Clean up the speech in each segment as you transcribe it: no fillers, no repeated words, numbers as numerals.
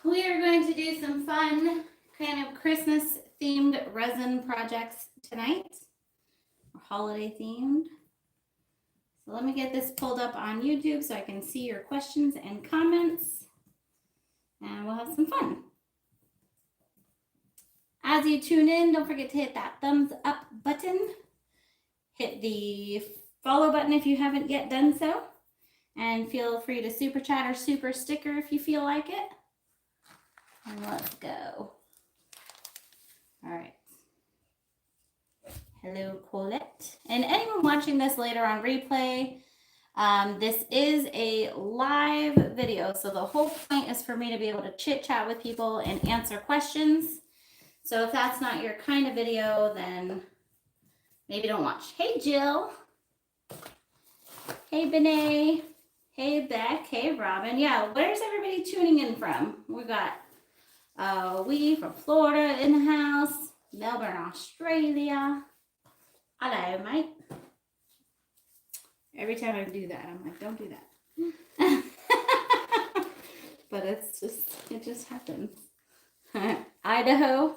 We are going to do some fun kind of Christmas themed resin projects tonight, or holiday themed. So let me get this pulled up on YouTube so I can see your questions and comments, and we'll have some fun. As you tune in, don't forget to hit that thumbs up button. Hit the follow button if you haven't yet done so. And feel free to super chat or super sticker if you feel like it. And let's go. All right. Hello, Colette. And anyone watching this later on replay, this is a live video. So the whole point is for me to be able to chit chat with people and answer questions. So if that's not your kind of video, then maybe don't watch. Hey, Jill. Hey, Benet. Hey, Beck. Hey, Robin. Yeah, where's everybody tuning in from? We got we from Florida in the house. Melbourne, Australia. Hello, mate. Every time I do that, I'm like, don't do that. But it just happens. Idaho.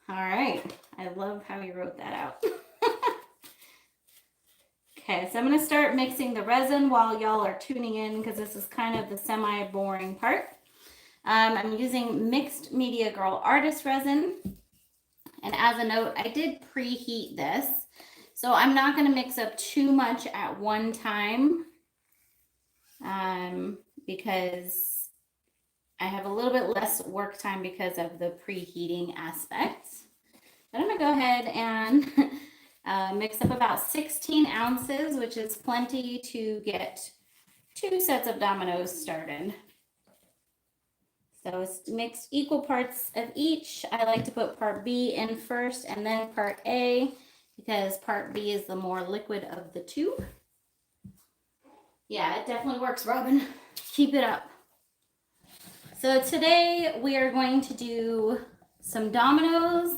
All right. I love how you wrote that out. Okay, so I'm going to start mixing the resin while y'all are tuning in because this is kind of the semi-boring part. I'm using Mixed Media Girl Artist Resin. And as a note, I did preheat this. So I'm not going to mix up too much at one time because I have a little bit less work time because of the preheating aspect. But I'm going to go ahead and mix up about 16 ounces, which is plenty to get 2 sets of dominoes started. So it's mixed equal parts of each. I like to put part B in first and then part A because part B is the more liquid of the two. Yeah, it definitely works, Robin. Keep it up. So today we are going to do some dominoes,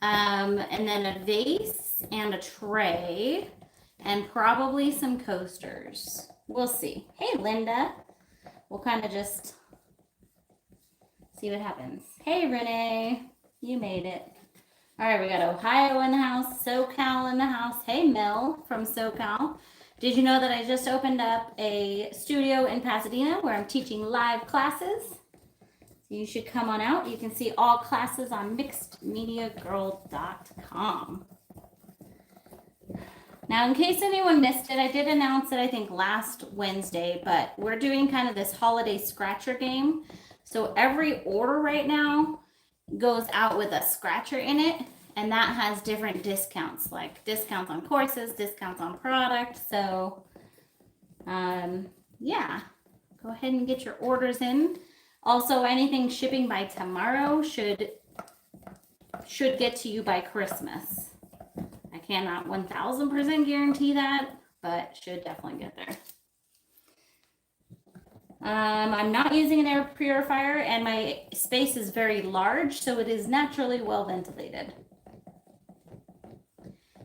and then a vase and a tray, and probably some coasters. We'll see. Hey, Linda. We'll kind of just see what happens. Hey, Renee. You made it. All right, we got Ohio in the house, SoCal in the house. Hey, Mel from SoCal. Did you know that I just opened up a studio in Pasadena where I'm teaching live classes? You should come on out. You can see all classes on mixedmediagirl.com. Now, in case anyone missed it, I did announce it, I think, last Wednesday, but we're doing kind of this holiday scratcher game. So every order right now goes out with a scratcher in it, and that has different discounts, like discounts on courses, discounts on product. So, yeah, go ahead and get your orders in. Also, anything shipping by tomorrow should get to you by Christmas. I cannot 1000% guarantee that, but should definitely get there. I'm not using an air purifier, and my space is very large, so it is naturally well ventilated.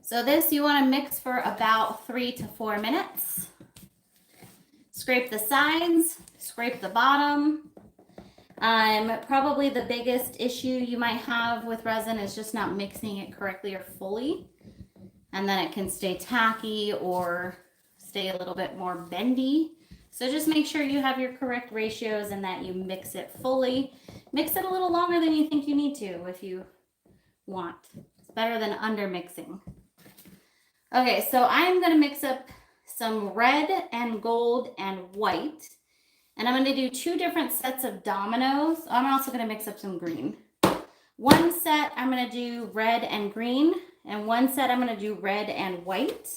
So this you want to mix for about 3 to 4 minutes. Scrape the sides, scrape the bottom. Probably the biggest issue you might have with resin is just not mixing it correctly or fully. And then it can stay tacky or stay a little bit more bendy. So just make sure you have your correct ratios and that you mix it fully. Mix it a little longer than you think you need to if you want. It's better than under mixing. Okay, so I'm going to mix up some red and gold and white. And I'm going to do 2 different sets of dominoes. I'm also going to mix up some green. One set I'm going to do red and green. And one set I'm going to do red and white.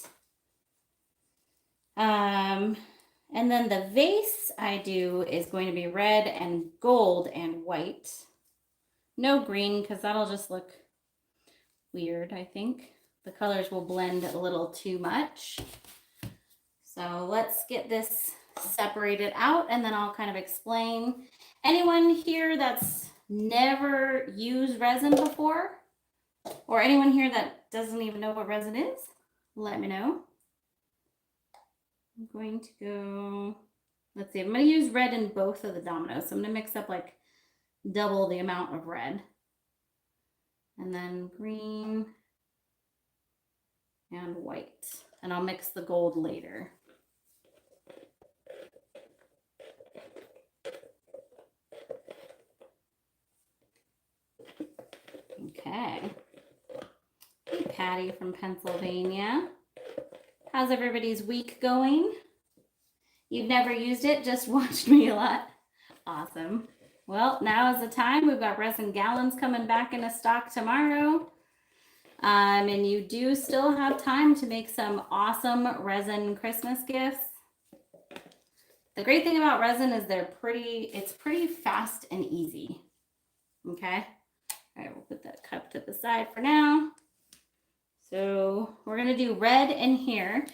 And then the vase I do is going to be red and gold and white. No green, because that'll just look weird, I think. The colors will blend a little too much. So let's get this separated out, and then I'll kind of explain. Anyone here that's never used resin before? Or anyone here that doesn't even know what resin is? Let me know. I'm going to go, let's see, I'm going to use red in both of the dominoes. So I'm going to mix up like double the amount of red. And then green and white. And I'll mix the gold later. Okay. Hey, Patty from Pennsylvania. How's everybody's week going? You've never used it, just watched me a lot. Awesome. Well, now is the time. We've got resin gallons coming back into stock tomorrow. And you do still have time to make some awesome resin Christmas gifts. The great thing about resin is it's pretty fast and easy. Okay. All right, we'll put that cup to the side for now. So we're going to do red in here.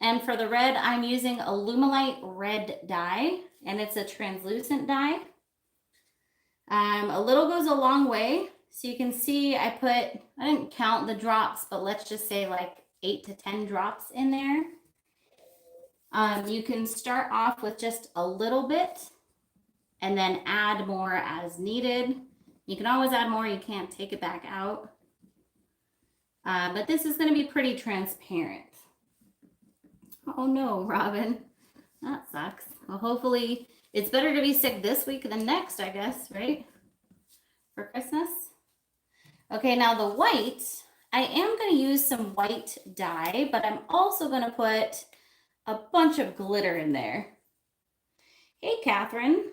And for the red, I'm using Alumilite red dye, and it's a translucent dye. A little goes a long way. So you can see I didn't count the drops, but let's just say like 8 to 10 drops in there. You can start off with just a little bit and then add more as needed. You can always add more, you can't take it back out. But this is going to be pretty transparent. Oh no, Robin, that sucks. Well, hopefully it's better to be sick this week than next, I guess, right? For Christmas. Okay, now the white, I am going to use some white dye, but I'm also going to put a bunch of glitter in there. Hey, Catherine.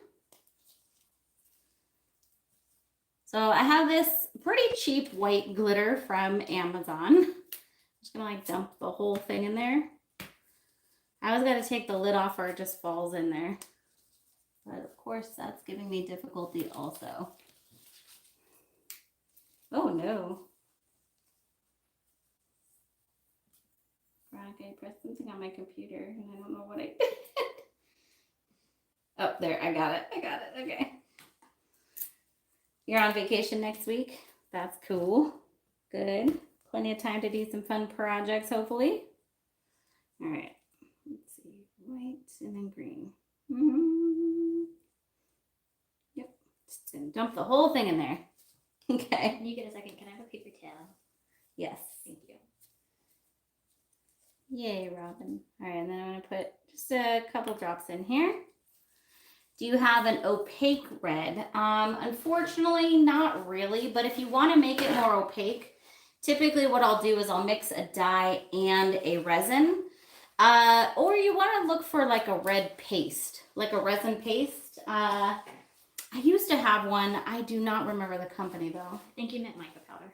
So I have this pretty cheap white glitter from Amazon. I'm just going to like dump the whole thing in there. I always got to take the lid off or it just falls in there. But of course, that's giving me difficulty also. Oh no. Veronica, I pressed something on my computer and I don't know what I did. Oh, there, I got it. Okay. You're on vacation next week? That's cool. Good. Plenty of time to do some fun projects, hopefully. All right. Let's see. White and then green. Yep. Just gonna dump the whole thing in there. Okay. When you get a second, can I have a paper towel? Yes. Thank you. Yay, Robin. All right, and then I'm going to put just a couple drops in here. Do you have an opaque red? Unfortunately, not really, but if you want to make it more opaque, typically what I'll do is I'll mix a dye and a resin. Or you want to look for like a red paste, like a resin paste. I used to have one. I do not remember the company though. I think you meant mica powder.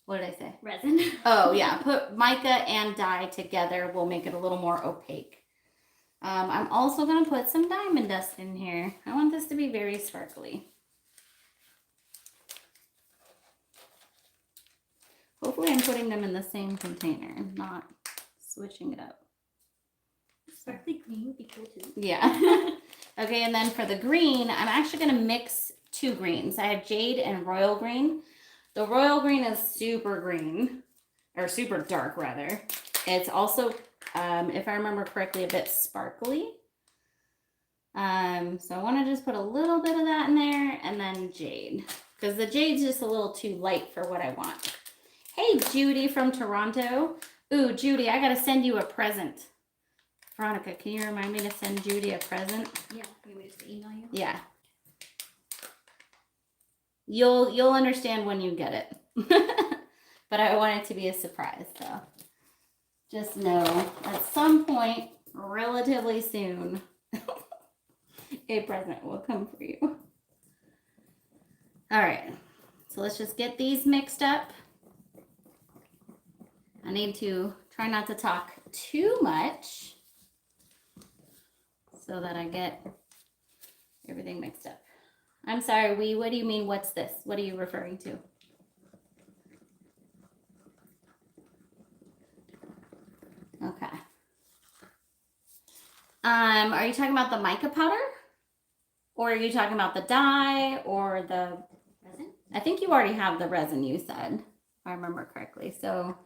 What did I say? Resin. Oh yeah, put mica and dye together will make it a little more opaque. I'm also going to put some diamond dust in here. I want this to be very sparkly. Hopefully I'm putting them in the same container, not switching it up. Sparkly green would be cool too. Yeah. Okay, and then for the green, I'm actually going to mix two greens. I have jade and royal green. The royal green is super green, or super dark rather. It's also, if I remember correctly, a bit sparkly. So I want to just put a little bit of that in there, and then jade, because the jade's just a little too light for what I want. Hey, Judy from Toronto. Ooh, Judy, I got to send you a present. Veronica, can you remind me to send Judy a present? Yeah, you want me just to email you? Yeah. You'll understand when you get it. But I want it to be a surprise, so just know at some point, relatively soon, a present will come for you. All right, so let's just get these mixed up. I need to try not to talk too much so that I get everything mixed up. I'm sorry, what do you mean, what's this? What are you referring to? Okay. Are you talking about the mica powder? Or are you talking about the dye or the resin? I think you already have the resin, you said, if I remember correctly. So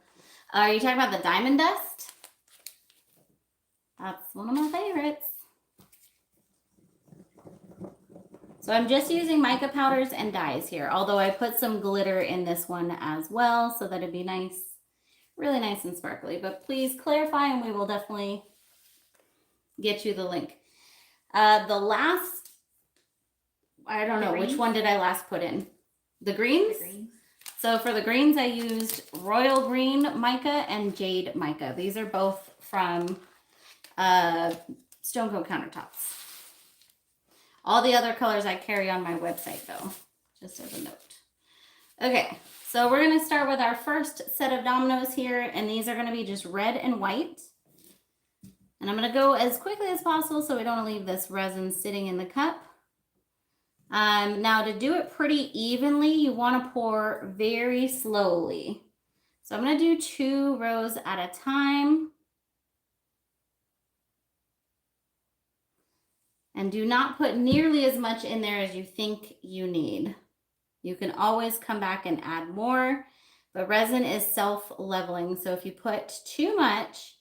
are you talking about the diamond dust? That's one of my favorites. So I'm just using mica powders and dyes here, although I put some glitter in this one as well so that it'd be nice, really nice and sparkly. But please clarify and we will definitely get you the link. The last, I don't know, which one did I last put in? The greens? The greens. So for the greens, I used Royal Green Mica and Jade Mica. These are both from Stone Coat Countertops. All the other colors I carry on my website though, just as a note. Okay, so we're gonna start with our first set of dominoes here, and these are gonna be just red and white. And I'm gonna go as quickly as possible so we don't leave this resin sitting in the cup. Now to do it pretty evenly, you wanna pour very slowly. So I'm gonna do 2 rows at a time. And do not put nearly as much in there as you think you need. You can always come back and add more, but resin is self-leveling. So if you put too much,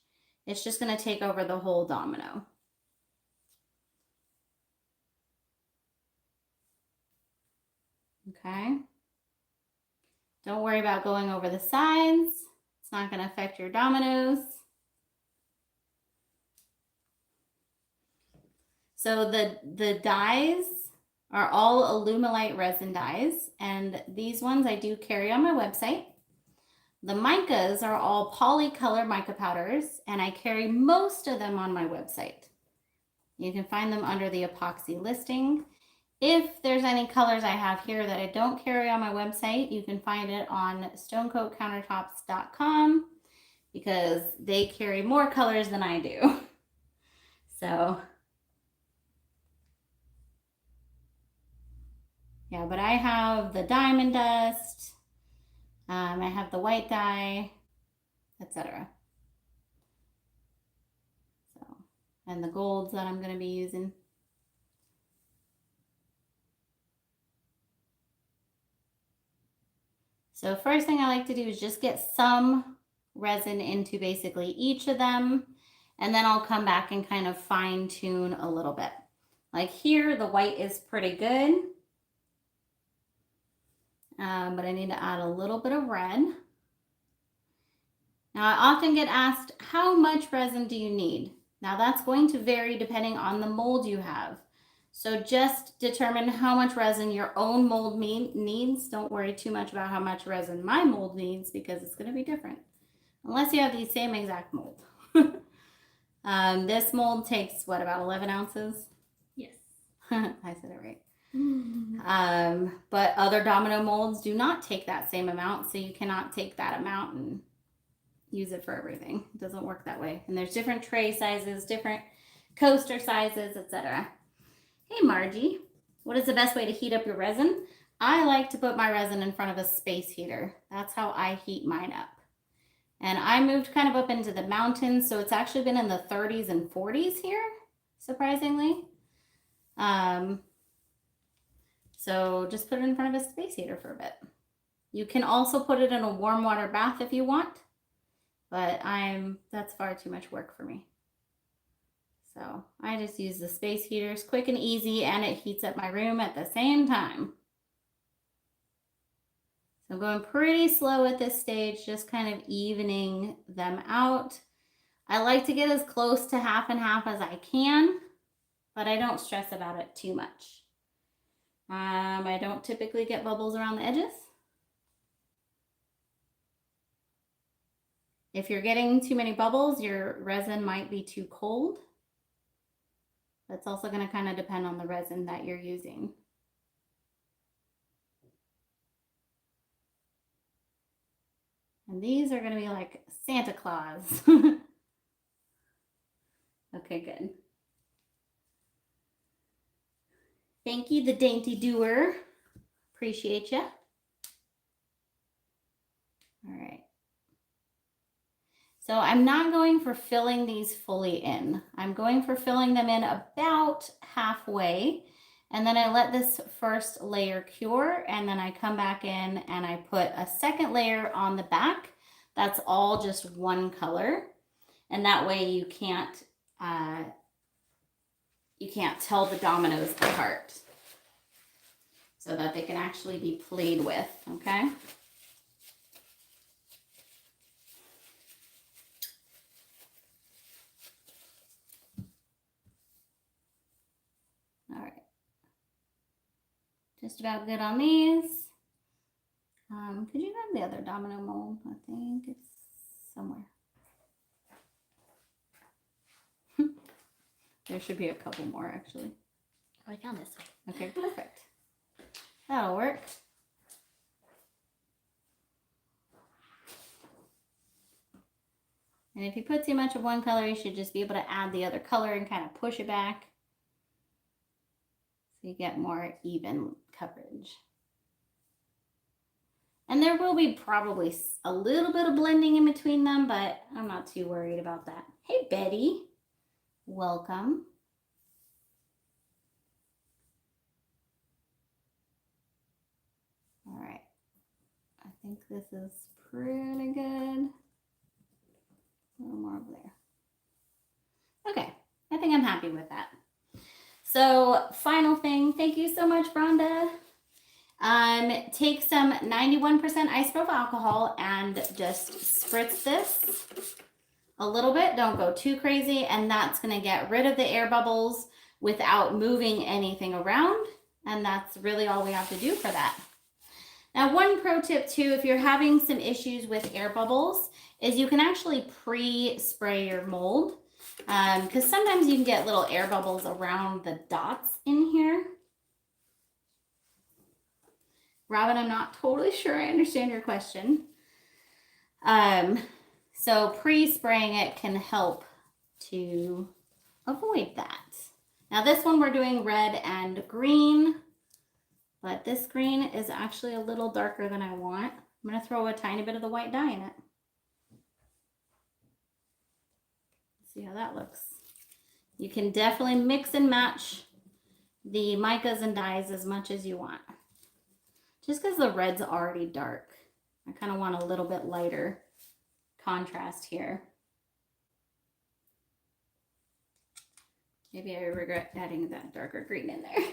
it's just gonna take over the whole domino. Okay. Don't worry about going over the sides. It's not gonna affect your dominoes. So the dyes are all Alumilite resin dyes, and these ones I do carry on my website. The micas are all polycolor mica powders, and I carry most of them on my website. You can find them under the epoxy listing. If there's any colors I have here that I don't carry on my website, you can find it on stonecoatcountertops.com because they carry more colors than I do. So yeah, but I have the diamond dust, I have the white dye, etc. So, and the golds that I'm going to be using. So first thing I like to do is just get some resin into basically each of them, and then I'll come back and kind of fine tune a little bit. Like here, the white is pretty good. But I need to add a little bit of red. Now I often get asked, how much resin do you need? Now that's going to vary depending on the mold you have. So just determine how much resin your own mold needs. Don't worry too much about how much resin my mold needs because it's going to be different. Unless you have the same exact mold. This mold takes, what, about 11 ounces? Yes. I said it right. But other domino molds do not take that same amount, so you cannot take that amount and use it for everything. It doesn't work that way. And there's different tray sizes, different coaster sizes, etc. Hey Margie, what is the best way to heat up your resin? I like to put my resin in front of a space heater. That's how I heat mine up. And I moved kind of up into the mountains, so it's actually been in the 30s and 40s here, surprisingly. So just put it in front of a space heater for a bit. You can also put it in a warm water bath if you want, but that's far too much work for me. So I just use the space heaters, quick and easy, and it heats up my room at the same time. So I'm going pretty slow at this stage, just kind of evening them out. I like to get as close to half and half as I can, but I don't stress about it too much. I don't typically get bubbles around the edges. If you're getting too many bubbles, your resin might be too cold. That's also going to kind of depend on the resin that you're using. And these are going to be like Santa Claus. Okay, good. Thank you, the dainty doer. Appreciate you. All right. So I'm not going for filling these fully in. I'm going for filling them in about halfway. And then I let this first layer cure, and then I come back in and I put a second layer on the back. That's all just one color. And that way you can't tell the dominoes apart. so that they can actually be played with, okay? All right. Just about good on these. Could you grab the other domino mold? I think it's somewhere. There should be a couple more actually. Oh, I found this one. Okay, perfect. That'll work. And if you put too much of one color, you should just be able to add the other color and kind of push it back. So you get more even coverage. And there will be probably a little bit of blending in between them, but I'm not too worried about that. Hey, Betty. Welcome. All right. I think this is pretty good. A little more over there. Okay. I think I'm happy with that. So final thing. Thank you so much, Rhonda. Take some 91% isopropyl alcohol and just spritz this a little bit. Don't go too crazy. And that's going to get rid of the air bubbles without moving anything around. And that's really all we have to do for that. Now, one pro tip too, if you're having some issues with air bubbles, is you can actually pre-spray your mold. Because sometimes you can get little air bubbles around the dots in here. Robin, I'm not totally sure I understand your question. So pre-spraying it can help to avoid that. Now this one we're doing red and green, but this green is actually a little darker than I want. I'm going to throw a tiny bit of the white dye in it. See how that looks. You can definitely mix and match the micas and dyes as much as you want. Just because the red's already dark, I kind of want a little bit lighter contrast here. Maybe I regret adding that darker green in there.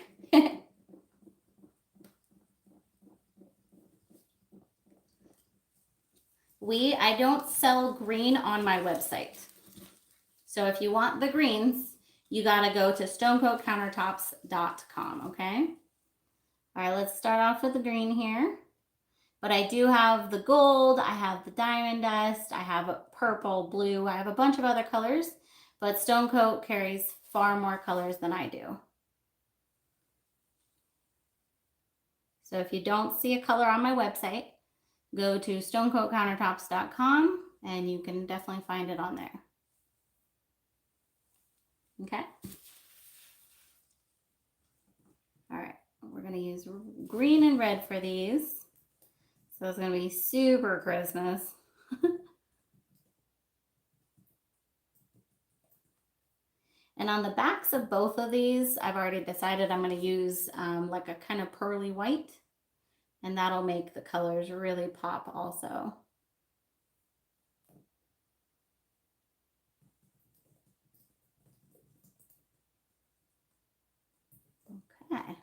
I don't sell green on my website. So if you want the greens, you got to go to stonecoatcountertops.com, okay? All right, let's start off with the green here. But I do have the gold, I have the diamond dust, I have purple, blue, I have a bunch of other colors, but Stone Coat carries far more colors than I do. So if you don't see a color on my website, go to stonecoatcountertops.com and you can definitely find it on there. Okay? All right. We're going to use green and red for these. So it's going to be super Christmas. And on the backs of both of these, I've already decided I'm going to use like a kind of pearly white. And that'll make the colors really pop also. Okay.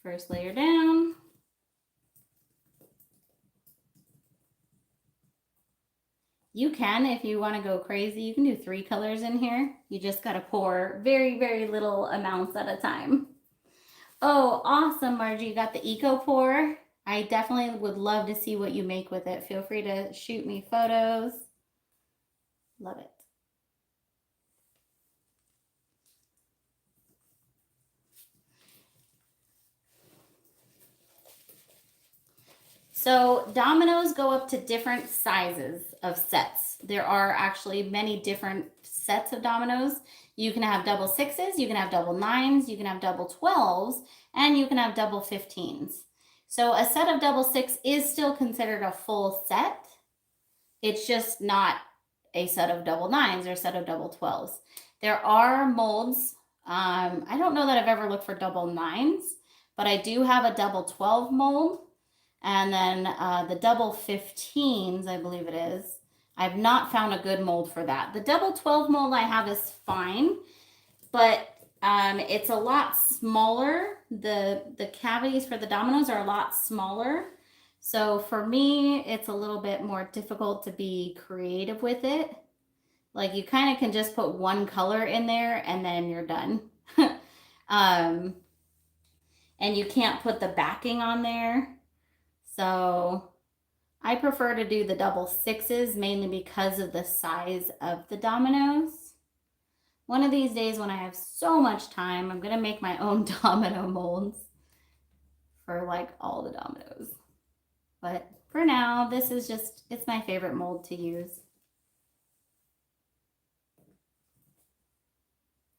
First layer down. You can, if you want to go crazy, you can do 3 colors in here. You just got to pour very, very little amounts at a time. Oh, awesome, Margie. You got the Eco Pour. I definitely would love to see what you make with it. Feel free to shoot me photos. Love it. So dominoes go up to different sizes of sets. There are actually many different sets of dominoes. You can have double 6s, you can have double 9s, you can have double 12s, and you can have double 15s. So a set of double 6 is still considered a full set. It's just not a set of double 9s or a set of double 12s. There are molds. I don't know that I've ever looked for double 9s, but I do have a double 12 mold. And then the double 15s, I believe it is. I've not found a good mold for that. The double 12 mold I have is fine, but It's a lot smaller. The cavities for the dominoes are a lot smaller. So for me, it's a little bit more difficult to be creative with it. Like you kind of can just put one color in there and then you're done. And you can't put the backing on there. So I prefer to do the double sixes mainly because of the size of the dominoes. One of these days when I have so much time, I'm going to make my own domino molds for like all the dominoes. But for now, this is just, it's my favorite mold to use.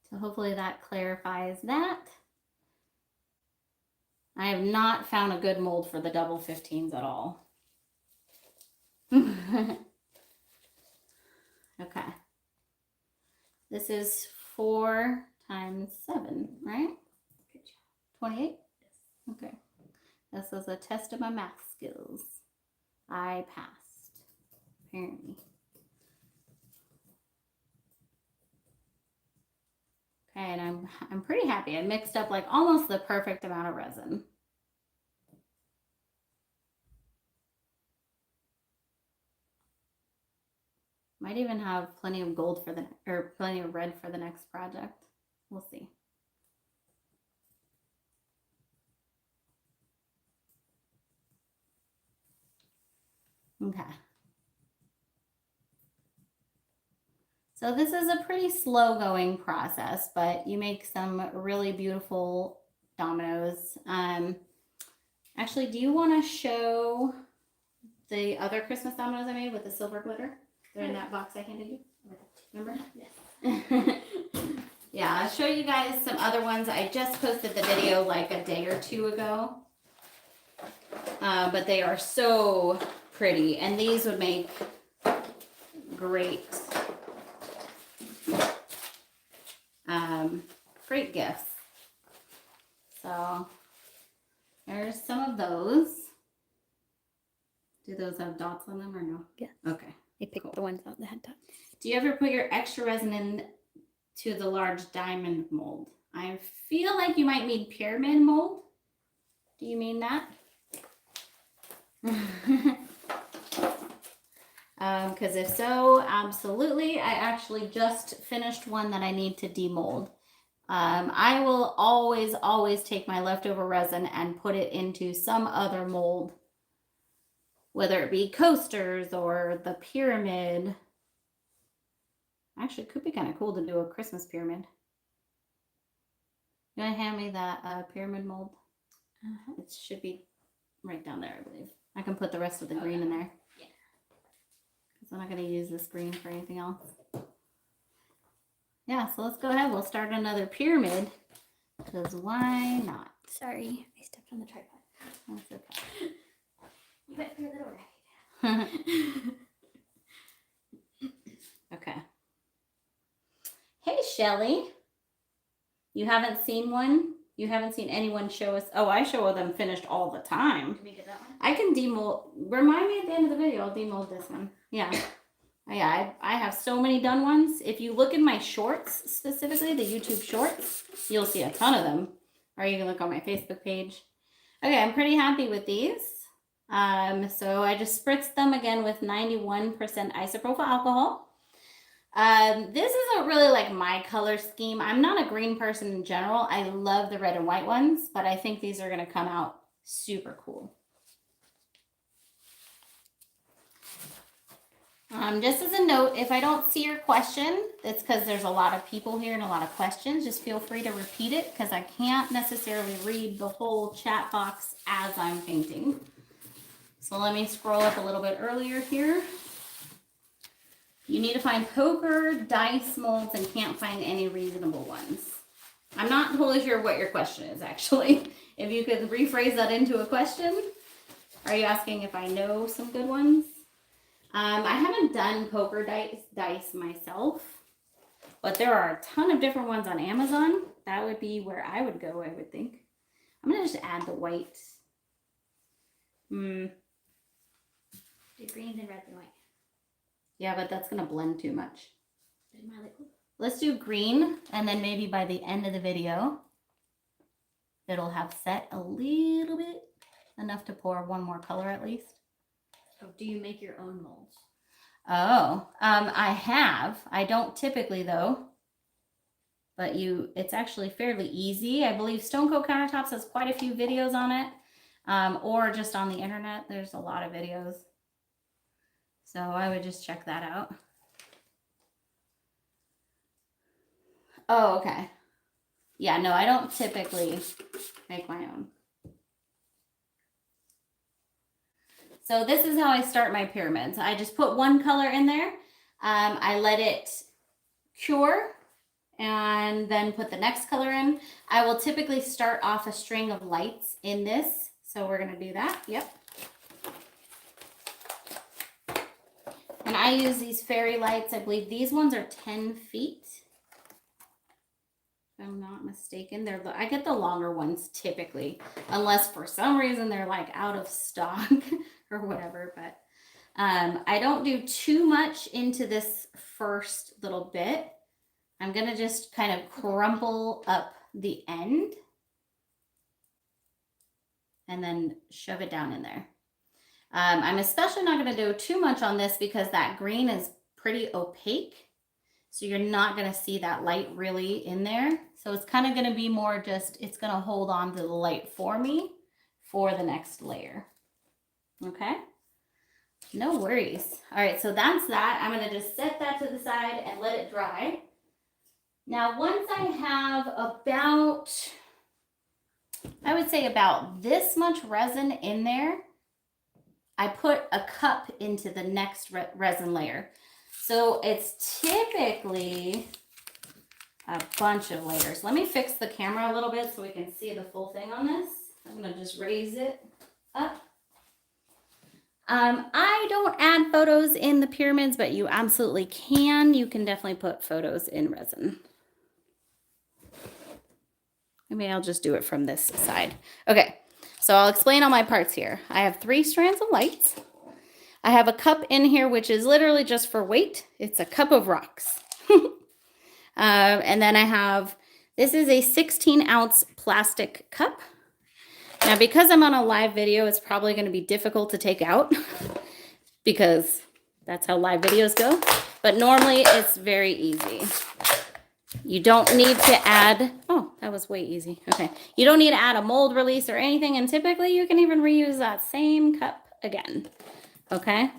So hopefully that clarifies that. I have not found a good mold for the double 15s at all. Okay. This is 4 times 7, right? Good job. 28? Yes. Okay. This was a test of my math skills. I passed, apparently. Okay, and I'm pretty happy. I mixed up like almost the perfect amount of resin. Might even have plenty of gold for plenty of red for the next project. We'll see. Okay. So this is a pretty slow going process, but you make some really beautiful dominoes. Actually, do you want to show the other Christmas dominoes I made with the silver glitter? They're in that box I handed you. Remember? Yes. Yeah, I'll show you guys some other ones. I just posted the video like a day or two ago. But they are so pretty, and these would make great great gifts. So there's some of those. Do those have dots on them or no? Yeah. Okay. I picked Cool. the ones out that had dots. Do you ever put your extra resin in to the large diamond mold? I feel like you might mean pyramid mold. Do you mean that? Because if so, absolutely. I actually just finished one that I need to demold. I will always take my leftover resin and put it into some other mold, whether it be coasters or the pyramid. Actually, it could be kind of cool to do a Christmas pyramid. You want to hand me that pyramid mold? It should be right down there, I believe. I can put the rest of the green in there. Yeah. Because I'm not going to use this green for anything else. Yeah, so let's go ahead. We'll start another pyramid. Because why not? Sorry, I stepped on the tripod. That's okay. You went through the door. Okay. Hey, Shelly. You haven't seen one? You haven't seen anyone show us? Oh, I show them finished all the time. Can we get that one? I can demold. Remind me at the end of the video. I'll demold this one. Yeah. Yeah, I have so many done ones. If you look in my shorts, specifically the YouTube shorts, you'll see a ton of them. Or you can look on my Facebook page. Okay, I'm pretty happy with these. So I just spritzed them again with 91% isopropyl alcohol. This isn't really like my color scheme. I'm not a green person in general. I love the red and white ones, but I think these are going to come out super cool. Just as a note, if I don't see your question, it's because there's a lot of people here and a lot of questions. Just feel free to repeat it because I can't necessarily read the whole chat box as I'm painting. So let me scroll up a little bit earlier here. You need to find poker dice molds and can't find any reasonable ones. I'm not totally sure what your question is, actually. If you could rephrase that into a question. Are you asking if I know some good ones? I haven't done poker dice myself, but there are a ton of different ones on Amazon. That would be where I would go, I would think. I'm going to just add the white. Do greens and reds and white. Yeah, but that's going to blend too much. Is my liquid? let's do green, and then maybe by the end of the video, it'll have set a little bit, enough to pour one more color at least. Oh, do you make your own molds? Oh, I have. I don't typically though, but it's actually fairly easy. I believe Stone Coat Countertops has quite a few videos on it, or just on the internet. There's a lot of videos. So I would just check that out. Oh, okay. Yeah, no, I don't typically make my own. So this is how I start my pyramids. I just put one color in there. I let it cure and then put the next color in. I will typically start off a string of lights in this. So we're going to do that. Yep. And I use these fairy lights. I believe these ones are 10 feet. If I'm not mistaken. I get the longer ones typically, unless for some reason they're like out of stock or whatever. But I don't do too much into this first little bit. I'm going to just kind of crumple up the end and then shove it down in there. I'm especially not going to do too much on this because that green is pretty opaque. So you're not going to see that light really in there. So it's kind of going to be more just, it's going to hold on to the light for me for the next layer. Okay. No worries. All right. So that's that. I'm going to just set that to the side and let it dry. Now, once I have about, I would say about this much resin in there, I put a cup into the next resin layer. So it's typically a bunch of layers. Let me fix the camera a little bit so we can see the full thing on this. I'm going to just raise it up. I don't add photos in the pyramids, but you absolutely can. You can definitely put photos in resin. Maybe I'll just do it from this side. Okay, so I'll explain all my parts here. I have 3 strands of lights. I have a cup in here, which is literally just for weight. It's a cup of rocks. And then I have, this is a 16-ounce plastic cup. Now, because I'm on a live video, it's probably going to be difficult to take out because that's how live videos go. But normally it's very easy. You don't need to add, oh, that was way easy. Okay. You don't need to add a mold release or anything. And typically you can even reuse that same cup again. Okay.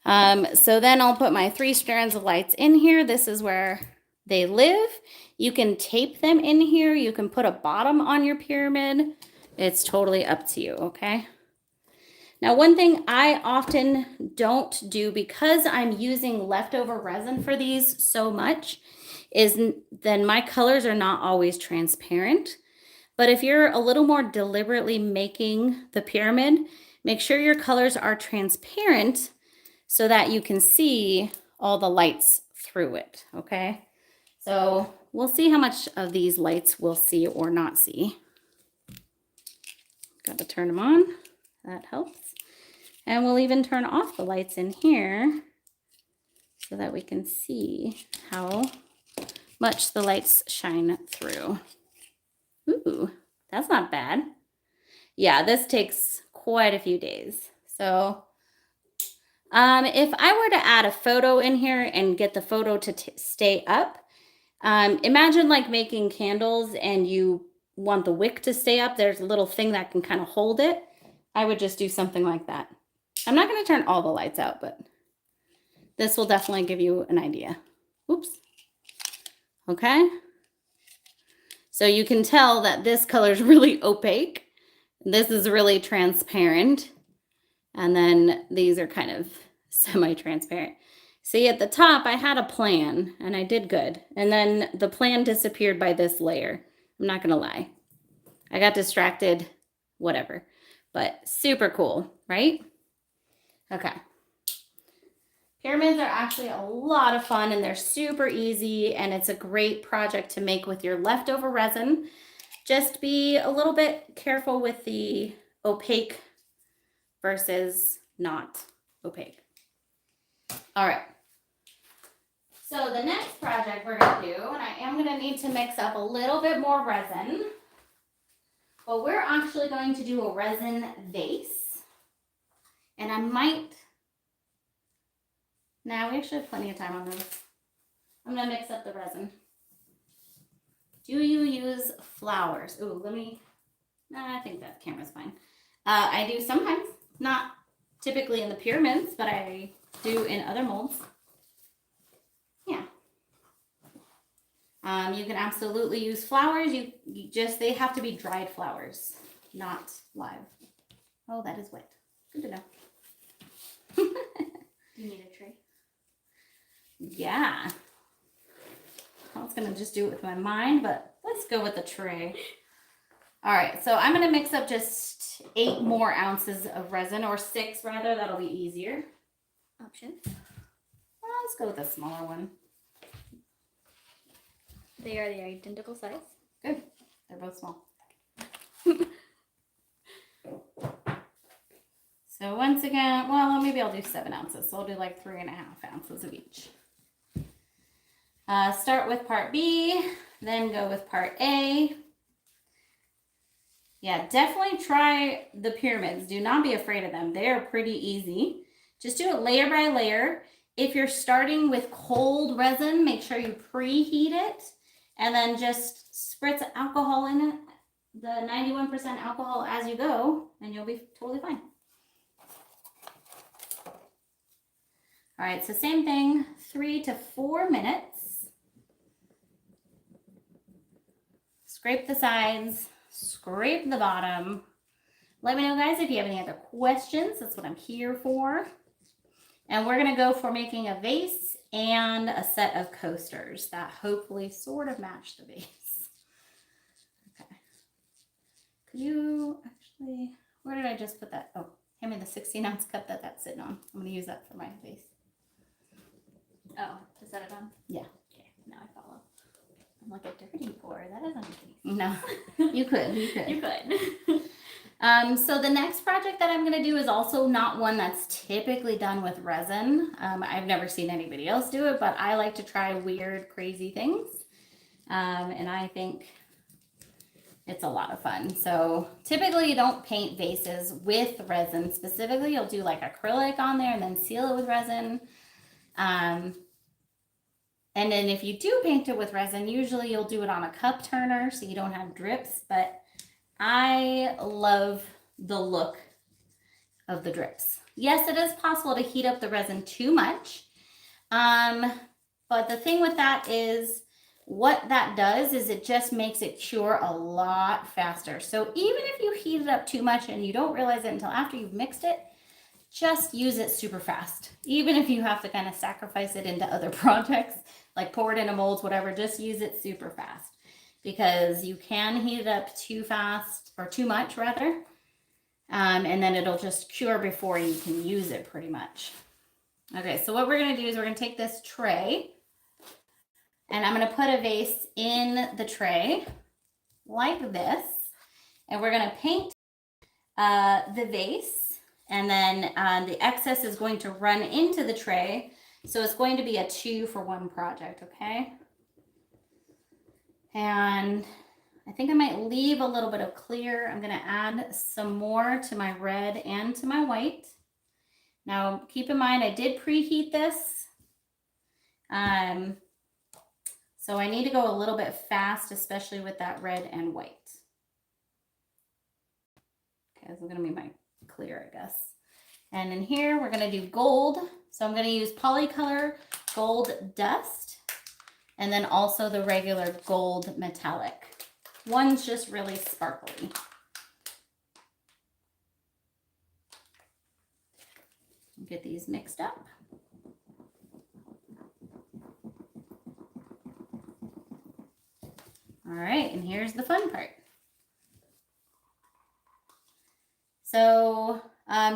So then I'll put my 3 strands of lights in here. This is where they live. You can tape them in here. You can put a bottom on your pyramid. It's totally up to you. Okay. Now, one thing I often don't do because I'm using leftover resin for these so much is then my colors are not always transparent. But if you're a little more deliberately making the pyramid, make sure your colors are transparent so that you can see all the lights through it, okay? So we'll see how much of these lights we'll see or not see. Got to turn them on. That helps. And we'll even turn off the lights in here so that we can see how much the lights shine through. Ooh, that's not bad. Yeah, this takes quite a few days. So if I were to add a photo in here and get the photo to stay up, imagine like making candles and you want the wick to stay up. There's a little thing that can kind of hold it. I would just do something like that. I'm not going to turn all the lights out, but this will definitely give you an idea. Oops. Okay. So you can tell that this color is really opaque. This is really transparent. And then these are kind of semi-transparent. See, at the top, I had a plan and I did good. And then the plan disappeared by this layer. I'm not going to lie. I got distracted, whatever. But super cool, right? Okay. Pyramids are actually a lot of fun and they're super easy and it's a great project to make with your leftover resin. Just be a little bit careful with the opaque versus not opaque. All right. So the next project we're gonna do, and I am gonna need to mix up a little bit more resin, but we're actually going to do a resin vase. And I might, now we actually have plenty of time on this. I'm gonna mix up the resin. Do you use flowers? Ooh, I think that camera's fine. I do sometimes, not typically in the pyramids, but I do in other molds. Yeah. You can absolutely use flowers. You just, they have to be dried flowers, not live. Oh, that is wet. Good to know. You need a tray? Yeah. I was gonna just do it with my mind, but let's go with the tray. All right, so I'm gonna mix up just 8 more ounces of resin, or 6 rather, that'll be easier. Option. Let's go with a smaller one. They are the identical size. Good, they're both small. So once again, well, maybe I'll do 7 ounces. So I'll do like 3.5 ounces of each. Start with part B, then go with part A. Yeah, definitely try the pyramids. Do not be afraid of them. They are pretty easy. Just do it layer by layer. If you're starting with cold resin, make sure you preheat it and then just spritz alcohol in it, the 91% alcohol as you go, and you'll be totally fine. All right, so same thing, 3 to 4 minutes. Scrape the sides, scrape the bottom. Let me know, guys, if you have any other questions. That's what I'm here for. And we're gonna go for making a vase and a set of coasters that hopefully sort of match the vase. Okay. Could you actually, where did I just put that? Oh, hand me the 16-ounce cup that that's sitting on. I'm gonna use that for my vase. Oh, to set it on? Yeah. Okay, now I follow. I'm like a dirty pour. That doesn't make any sense. No, you could. You could. So the next project that I'm going to do is also not one that's typically done with resin. I've never seen anybody else do it, but I like to try weird, crazy things. And I think it's a lot of fun. So typically you don't paint vases with resin specifically. You'll do like acrylic on there and then seal it with resin. And then if you do paint it with resin, usually you'll do it on a cup turner so you don't have drips, but I love the look of the drips. Yes, it is possible to heat up the resin too much. But the thing with that is what that does is it just makes it cure a lot faster. So even if you heat it up too much and you don't realize it until after you've mixed it, just use it super fast. Even if you have to kind of sacrifice it into other projects, like pour it into molds, whatever, just use it super fast because you can heat it up too fast or too much rather. And then it'll just cure before you can use it pretty much. Okay, so what we're gonna do is we're gonna take this tray and I'm gonna put a vase in the tray like this. And we're gonna paint the vase and then the excess is going to run into the tray. So it's going to be a 2-for-1 project, okay? And I think I might leave a little bit of clear. I'm gonna add some more to my red and to my white. Now, keep in mind, I did preheat this. So I need to go a little bit fast, especially with that red and white. Okay, this is gonna be my clear, I guess. And in here, we're gonna do gold. So I'm gonna use Polycolor Gold Dust, and then also the regular gold metallic. One's just really sparkly. Get these mixed up. All right, and here's the fun part. So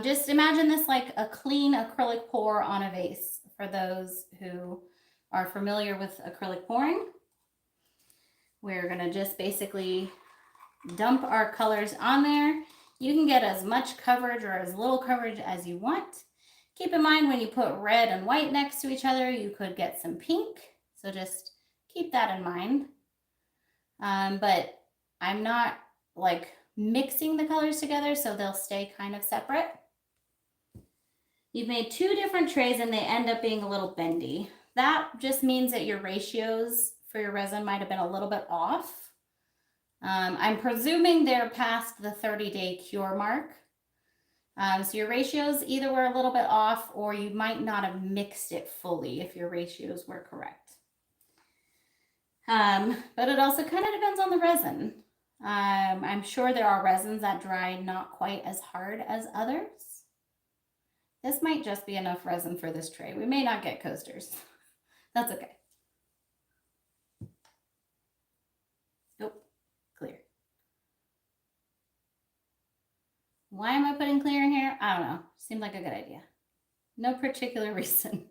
just imagine this like a clean acrylic pour on a vase for those who are familiar with acrylic pouring. We're gonna just basically dump our colors on there. You can get as much coverage or as little coverage as you want. Keep in mind when you put red and white next to each other, you could get some pink. So just keep that in mind. But I'm not like mixing the colors together, so they'll stay kind of separate. You've made 2 different trays and they end up being a little bendy. That just means that your ratios for your resin might have been a little bit off. I'm presuming they're past the 30-day cure mark. So your ratios either were a little bit off or you might not have mixed it fully if your ratios were correct. But it also kind of depends on the resin. I'm sure there are resins that dry not quite as hard as others. This might just be enough resin for this tray. We may not get coasters. That's okay. Nope, clear. Why am I putting clear in here? I don't know. Seemed like a good idea. No particular reason.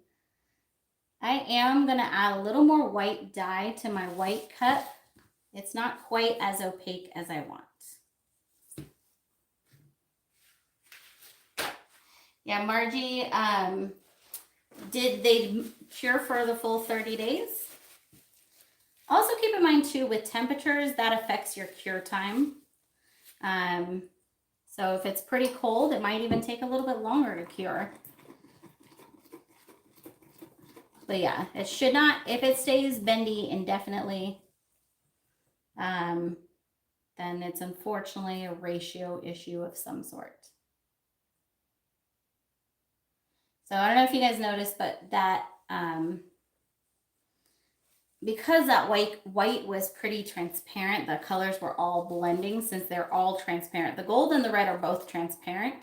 I am going to add a little more white dye to my white cut. It's not quite as opaque as I want. Yeah, Margie, did they cure for the full 30 days? Also keep in mind too, with temperatures, that affects your cure time. So if it's pretty cold, it might even take a little bit longer to cure. But yeah, it should not, if it stays bendy indefinitely, then it's unfortunately a ratio issue of some sort. So I don't know if you guys noticed, but that, because that white was pretty transparent, the colors were all blending since they're all transparent. The gold and the red are both transparent.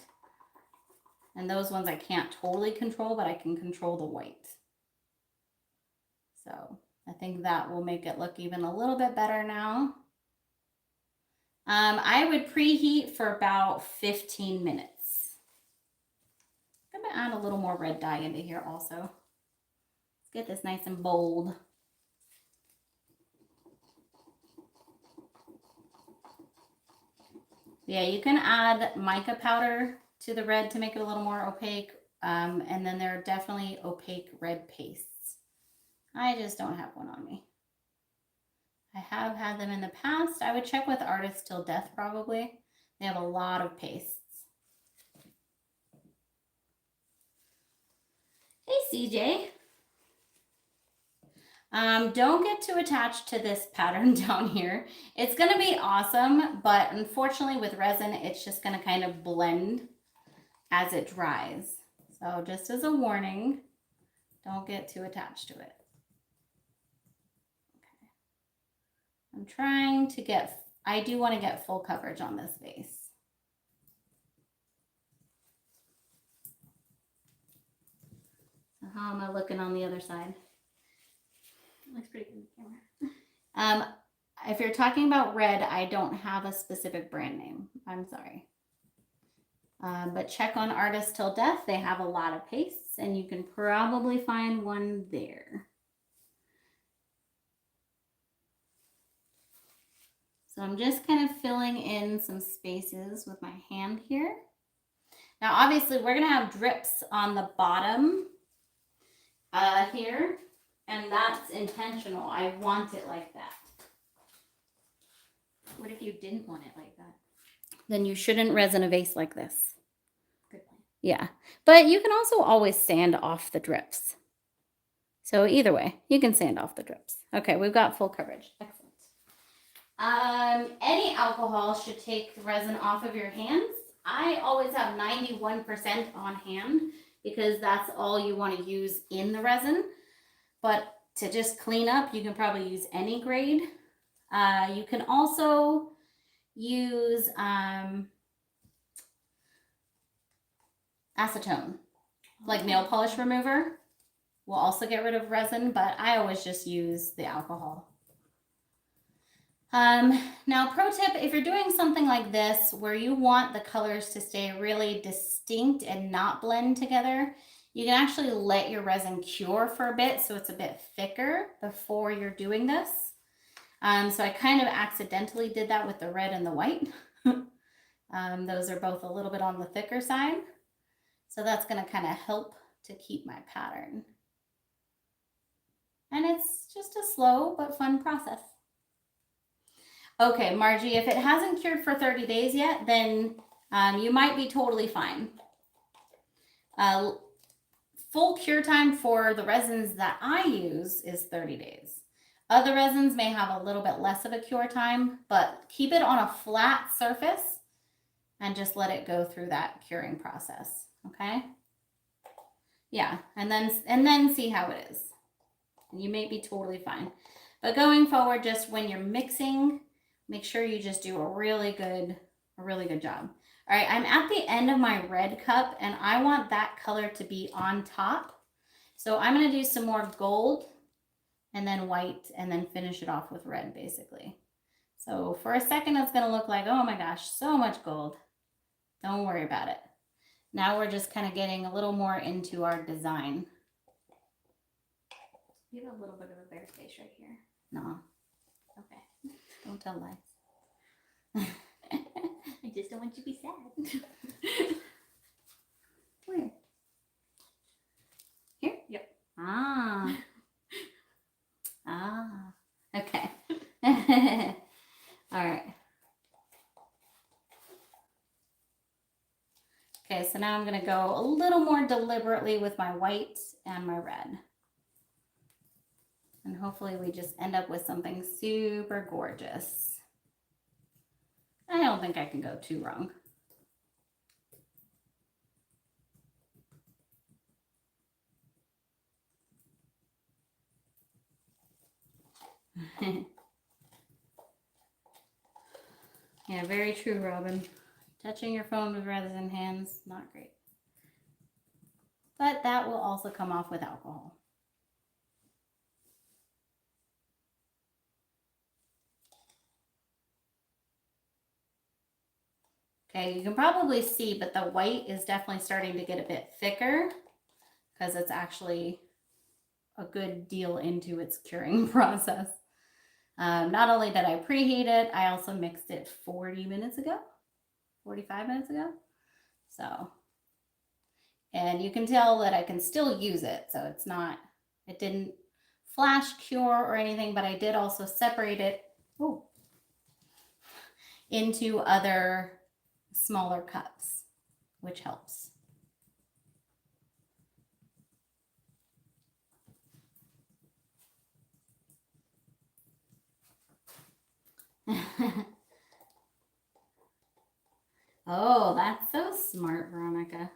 And those ones I can't totally control, but I can control the white. So I think that will make it look even a little bit better now. I would preheat for about 15 minutes. I'm going to add a little more red dye into here also. Let's get this nice and bold. Yeah, you can add mica powder to the red to make it a little more opaque. And then there are definitely opaque red pastes. I just don't have one on me. I have had them in the past. I would check with Artists Till Death probably. They have a lot of pastes. Hey, CJ. Don't get too attached to this pattern down here. It's going to be awesome, but unfortunately with resin, it's just going to kind of blend as it dries. So just as a warning, don't get too attached to it. Okay. I'm trying to get, I do want to get full coverage on this vase. So how am I looking on the other side? Looks pretty good in the camera. If you're talking about red, I don't have a specific brand name. I'm sorry. But check on Artists Till Death. They have a lot of pastes and you can probably find one there. So I'm just kind of filling in some spaces with my hand here. Now, obviously, we're going to have drips on the bottom here. And that's intentional. I want it like that. What if you didn't want it like that? Then you shouldn't resin a vase like this. Good plan. Yeah. But you can also always sand off the drips. So either way, you can sand off the drips. Okay, we've got full coverage. Excellent. Any alcohol should take the resin off of your hands. I always have 91% on hand because that's all you want to use in the resin. But to just clean up, you can probably use any grade. You can also use acetone, like nail polish remover. Will also get rid of resin, but I always just use the alcohol. Now, pro tip, if you're doing something like this where you want the colors to stay really distinct and not blend together, you can actually let your resin cure for a bit so it's a bit thicker before you're doing this. So I kind of accidentally did that with the red and the white. Those are both a little bit on the thicker side. So that's going to kind of help to keep my pattern. And it's just a slow but fun process. Okay, Margie, if it hasn't cured for 30 days yet, then you might be totally fine. Full cure time for the resins that I use is 30 days. Other resins may have a little bit less of a cure time, but keep it on a flat surface and just let it go through that curing process, okay? Yeah, and then see how it is. You may be totally fine. But going forward, just when you're mixing, make sure you just do a really good job. All right, I'm at the end of my red cup and I want that color to be on top. So I'm gonna do some more gold and then white and then finish it off with red basically. So for a second, it's gonna look like, oh my gosh, so much gold. Don't worry about it. Now we're just kind of getting a little more into our design. You have a little bit of a bare face right here. No. Okay. Don't tell lies. I just don't want you to be sad. Where? Here? Yep. Ah. Ah. Okay. All right. Okay, so now I'm going to go a little more deliberately with my white and my red. And hopefully we just end up with something super gorgeous. I don't think I can go too wrong. Yeah, very true, Robin. Touching your phone with resin hands, not great. But that will also come off with alcohol. Okay, you can probably see, but the white is definitely starting to get a bit thicker because it's actually a good deal into its curing process. Not only did I preheat it, I also mixed it 40 minutes ago, 45 minutes ago. So, and you can tell that I can still use it. So it's not, it didn't flash cure or anything, but I did also separate it into other smaller cups, which helps. Oh, that's so smart, Veronica.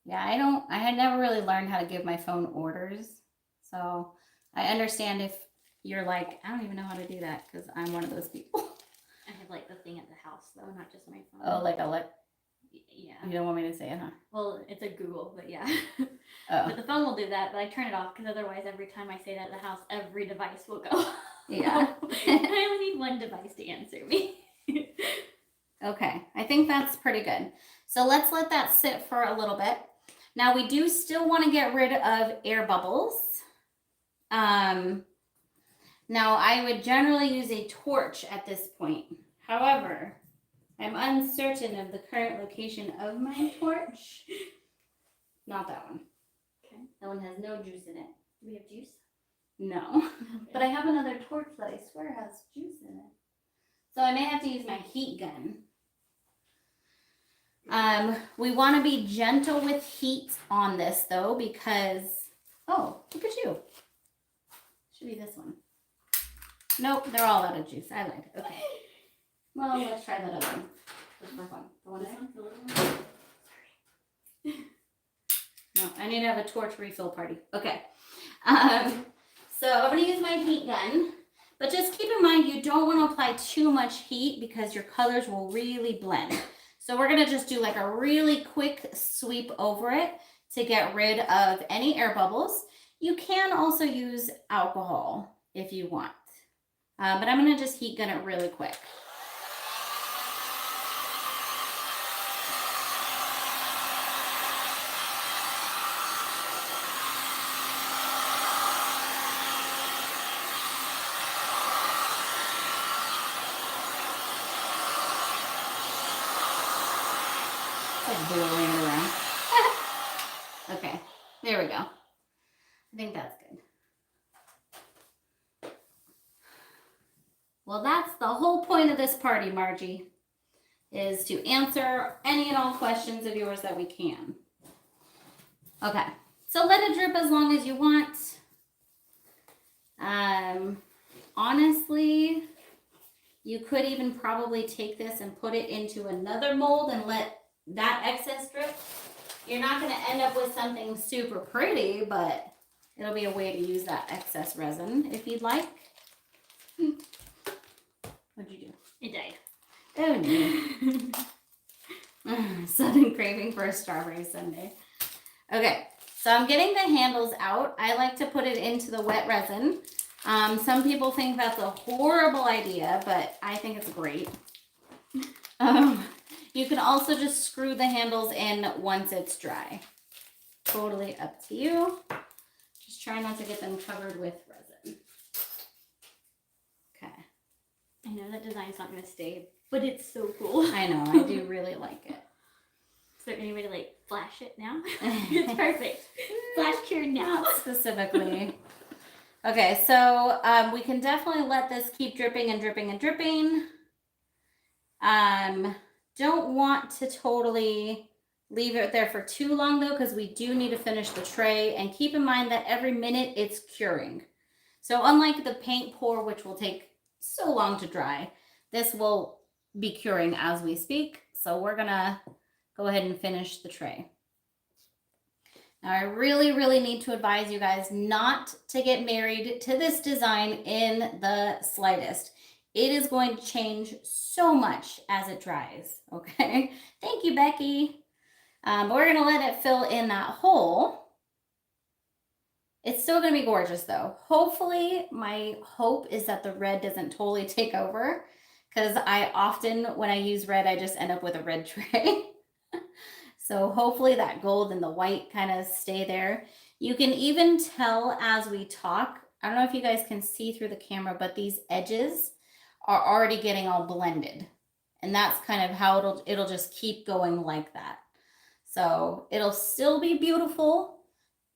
Yeah, I had never really learned how to give my phone orders. So I understand if you're like, I don't even know how to do that because I'm one of those people. I have like the thing at the house though, not just my phone. Oh, like yeah. You don't want me to say it, huh? Well, it's a Google, but yeah. Oh. But the phone will do that, but I turn it off because otherwise every time I say that at the house, every device will go. Yeah. I only need one device to answer me. Okay, I think that's pretty good. So let's let that sit for a little bit. Now we do still want to get rid of air bubbles. Now I would generally use a torch at this point. However, I'm uncertain of the current location of my torch. Not that one. Okay. That one has no juice in it. Do we have juice? No. Okay. But I have another torch that I swear has juice in it. So I may have to use my heat gun. We want to be gentle with heat on this though, because, oh, look at you. Should be this one. Nope, they're all out of juice. I lied. Okay. Well, let's try that other one. Just for fun. The one This there? one's a little more. Sorry. No, I need to have a torch refill party. Okay. So I'm going to use my heat gun, but just keep in mind you don't want to apply too much heat because your colors will really blend. So we're going to just do like a really quick sweep over it to get rid of any air bubbles. You can also use alcohol if you want, but I'm going to just heat gun it really quick. like blowing it around. Okay, there we go. I think that's good. Well, that's the whole point of this party, Margie, is to answer any and all questions of yours that we can. Okay, so let it drip as long as you want. Honestly, you could even probably take this and put it into another mold and let that excess drip. You're not going to end up with something super pretty, but it'll be a way to use that excess resin if you'd like. What'd you do? It died. Oh no. Sudden craving for a strawberry sundae. Okay, so I'm getting the handles out. I like to put it into the wet resin. Some people think that's a horrible idea, but I think it's great. You can also just screw the handles in once it's dry. Totally up to you. Just try not to get them covered with resin. Okay. I know that design's not going to stay, but it's so cool. I know, I do really like it. Is there any way to like flash it now? It's perfect. Flash cure now. Specifically. Okay, so we can definitely let this keep dripping and dripping and dripping. Don't want to totally leave it there for too long though, because we do need to finish the tray, and keep in mind that every minute it's curing. So unlike the paint pour, which will take so long to dry, this will be curing as we speak. So we're gonna go ahead and finish the tray. Now I really, really need to advise you guys not to get married to this design in the slightest. It is going to change so much as it dries, okay? Thank you, Becky. But we're gonna let it fill in that hole. It's still gonna be gorgeous though. Hopefully, my hope is that the red doesn't totally take over, because I often, when I use red, I just end up with a red tray. So hopefully that gold and the white kind of stay there. You can even tell as we talk, I don't know if you guys can see through the camera, but these edges are already getting all blended. And that's kind of how it'll just keep going like that. So it'll still be beautiful,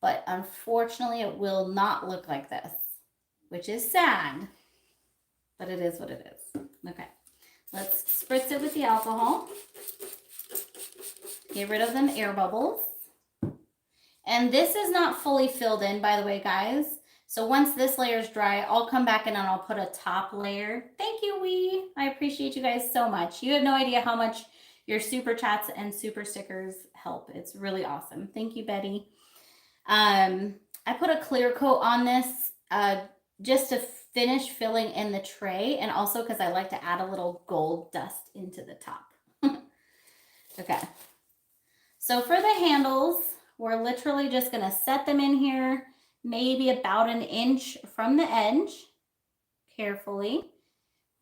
but unfortunately it will not look like this, which is sad, but it is what it is. Okay, let's spritz it with the alcohol. Get rid of them air bubbles. And this is not fully filled in, by the way, guys. So once this layer is dry, I'll come back in and I'll put a top layer. Thank you, Wee. I appreciate you guys so much. You have no idea how much your super chats and super stickers help. It's really awesome. Thank you, Betty. I put a clear coat on this just to finish filling in the tray, and also because I like to add a little gold dust into the top. Okay. So for the handles, we're literally just going to set them in here, maybe about an inch from the edge, carefully.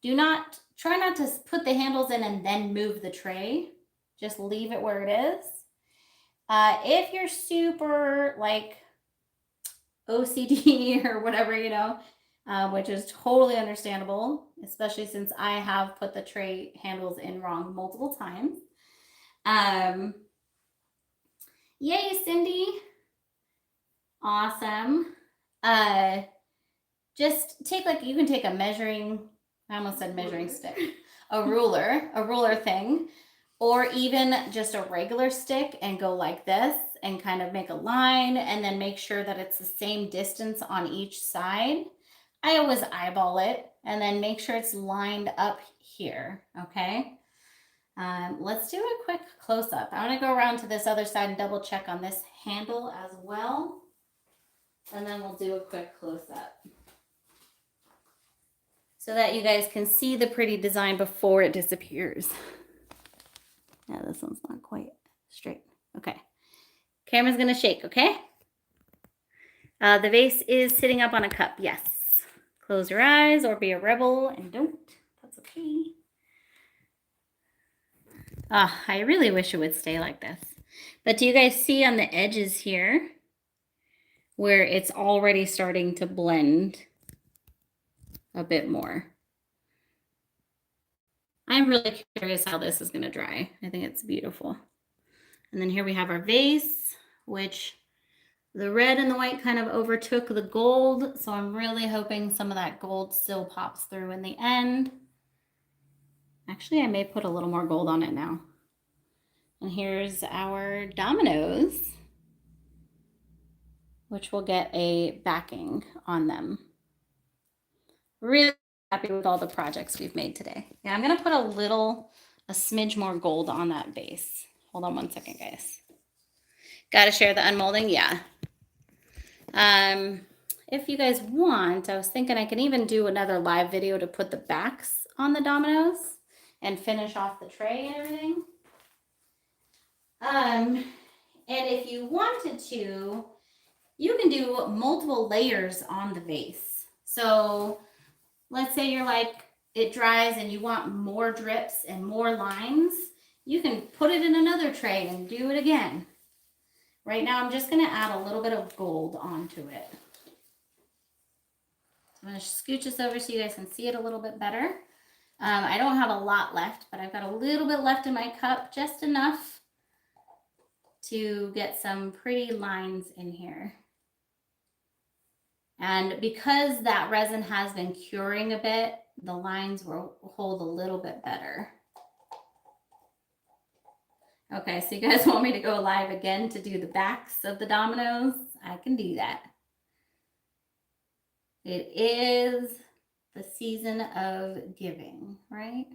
Try not to put the handles in and then move the tray. Just leave it where it is. If you're super like OCD or whatever, you know, which is totally understandable, especially since I have put the tray handles in wrong multiple times. Yay, Cindy. Awesome. Just take you can take a measuring, I almost said measuring stick, a ruler thing, or even just a regular stick and go like this and kind of make a line and then make sure that it's the same distance on each side. I always eyeball it and then make sure it's lined up here, okay? Let's do a quick close-up. I want to go around to this other side and double check on this handle as well. And then we'll do a quick close-up so that you guys can see the pretty design before it disappears. Yeah, this one's not quite straight. Okay. Camera's going to shake, okay? The vase is sitting up on a cup. Yes. Close your eyes or be a rebel and don't. That's okay. I really wish it would stay like this. But do you guys see on the edges here where it's already starting to blend a bit more? I'm really curious how this is going to dry. I think it's beautiful. And then here we have our vase, which the red and the white kind of overtook the gold. So I'm really hoping some of that gold still pops through in the end. Actually, I may put a little more gold on it now. And here's our dominoes, which will get a backing on them. Really happy with all the projects we've made today. Yeah, I'm gonna put a smidge more gold on that base. Hold on one second, guys. Gotta share the unmolding, yeah. If you guys want, I was thinking I can even do another live video to put the backs on the dominoes and finish off the tray and everything. And if you wanted to, you can do multiple layers on the vase. So let's say you're like, it dries and you want more drips and more lines, you can put it in another tray and do it again. Right now, I'm just gonna add a little bit of gold onto it. I'm gonna scooch this over so you guys can see it a little bit better. I don't have a lot left, but I've got a little bit left in my cup, just enough to get some pretty lines in here. And because that resin has been curing a bit, the lines will hold a little bit better. Okay, so you guys want me to go live again to do the backs of the dominoes? I can do that. It is the season of giving, right?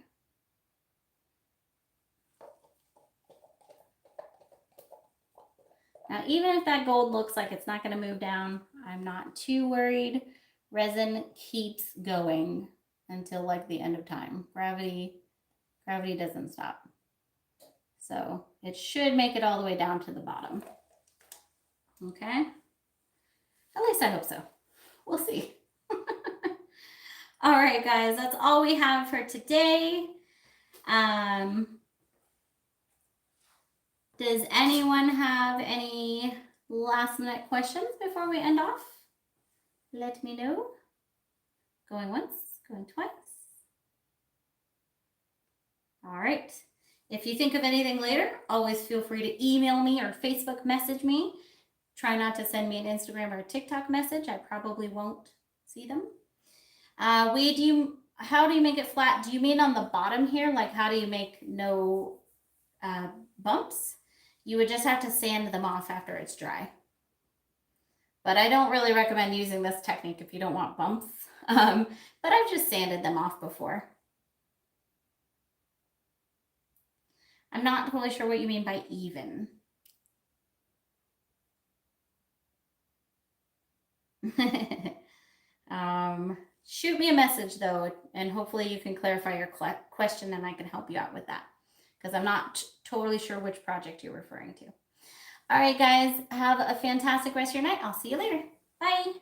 Now, even if that gold looks like it's not going to move down, I'm not too worried. Resin keeps going until like the end of time. Gravity doesn't stop. So it should make it all the way down to the bottom. Okay. At least I hope so. We'll see. All right, guys, that's all we have for today. Does anyone have any last minute questions before we end off? Let me know. Going once, going twice. All right. If you think of anything later, always feel free to email me or Facebook message me. Try not to send me an Instagram or a TikTok message. I probably won't see them. How do you make it flat? Do you mean on the bottom here? Like how do you make no bumps? You would just have to sand them off after it's dry. But I don't really recommend using this technique if you don't want bumps. But I've just sanded them off before. I'm not totally sure what you mean by even. Shoot me a message though, and hopefully you can clarify your question and I can help you out with that, because I'm not totally sure which project you're referring to. All right, guys, have a fantastic rest of your night. I'll see you later. Bye.